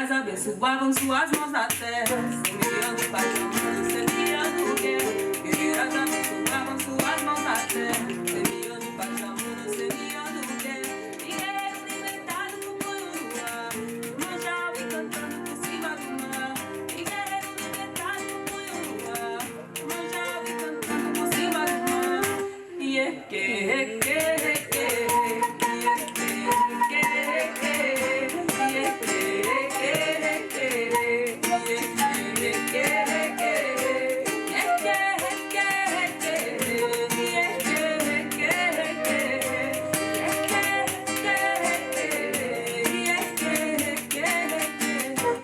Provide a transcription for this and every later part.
figueiras abençoavam suas mãos na terra, semeando paixão, semeando guerra. Figueiras abençoavam suas mãos na terra, semeando paixão, semeando guerra. Figueiro libertado como o luar, manjal e cantando por cima do mar. Figueiro libertado como o luar, manjal e cantando por cima do mar.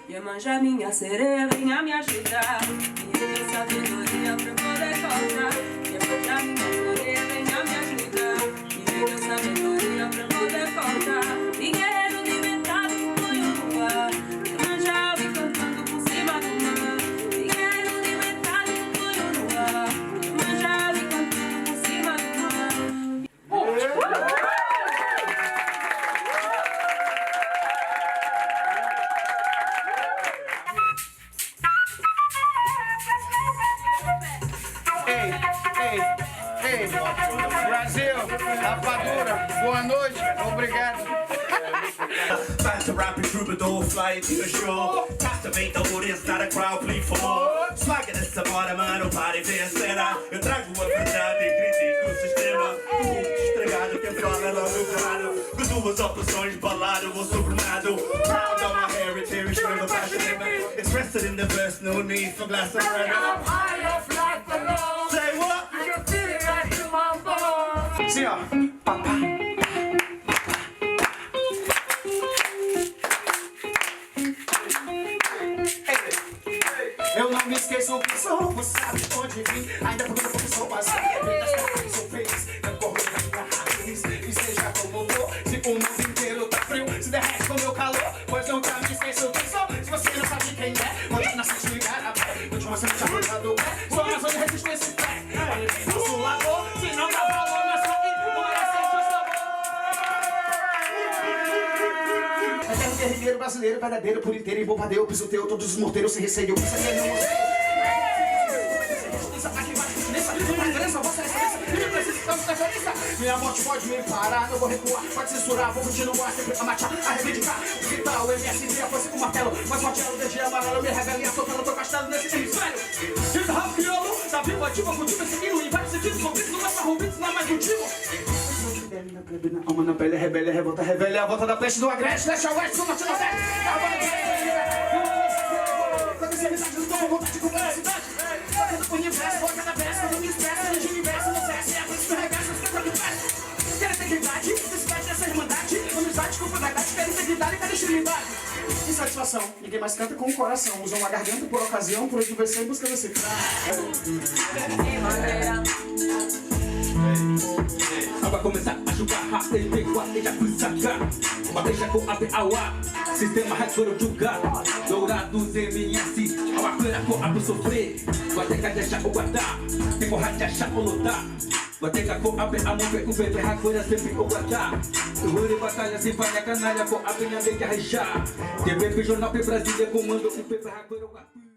Iemanjá, minha sereia, venha me ajudar, me dê sabedoria pra poder causar. Iemanjá, minha sereia, venha me ajudar, me dê sabedoria pra poder causar. E guerreiro libertado como o luar, Iemanjá e cantando por cima do mar. E guerreiro libertado como o luar, Iemanjá e cantando por cima do mar. Ei, Brasil, Rapadura, boa noite, obrigado. Back to rapping troubadour, flying to the shore. Captivate the audience, not a crowd, plead for more. Swagger dessa bora, mano, para e ver a cena. Eu trago a verdade e critico o sistema. Estragado, quem fala é logo claro. Com duas opções, balado ou sobrenado. Proud of my heritage, never passionate. Expressed in the verse, no need for glass of red. I'm high off life alone. Say what? I can feel it right through my bones. Assim, ó, papá. Eu não me esqueço quem sou, você sabe de onde vim. Ainda por pouco sou passado, sou feliz. Eu corro da minha raiz, e seja como for. Se o mundo inteiro tá frio, se derrete com meu calor. Pois eu nunca me esqueço quem sou. Se você não sabe quem é, onde nasce de Igarapé. Continua sendo chamada do pé, sou uma zona de resistência esse pé. Olha bem nosso labor, se não dá valor, mas só que não é sempre o sabor. É terra guerrilheiro brasileiro, verdadeiro por inteiro. Envolvadeiro, pisoteio, todos os morteiros sem receio. Isso aqui é meu museu. Minha morte pode me parar, não vou recuar, pode censurar, vou continuar sempre a marchar, a reivindicar. Gritar o MSD, a força com o martelo, mas o martelo de dia amarelo me revela e atropela teu castelo nesse hemisfério. Hip-hop crioulo, tá vivo, ativo, cultivo, seguindo em vários sentidos, conflitos, não é pra rubitos, não é mais motivo. Na plebe, na alma, na pele, rebelde, revolta, rebelde, a volta da peste do agreste, leste a oeste, sul, norte, nordeste. Quando esse amizade, eu tô com vontade de comprar a cidade. Fazendo por universo, boca da peça, não me expressa, no universo, no cesse, é por isso que eu regresso, eu fico do peço. Quero integridade, necessidade dessa irmandade, amizade com verdade, quero integridade e quero esterilidade. Insatisfação, ninguém mais canta com o coração, usa uma garganta por ocasião, por diversão em busca desse Vai começar a jogar rápido, tem quatro já fui sacar. Uma deixa com a PAUA, sistema hardcore julgar. Dourados MS, a bacana com a sofrer. Vai ter que deixar o guardar, tem que de achar o lutar. Vai ter que com a mover, o bebê hardcore sempre o guardar. Eu vou de batalha sem falha, canalha com a penha de arrechar. TV Jornal Brasília comando o bebê hardcore.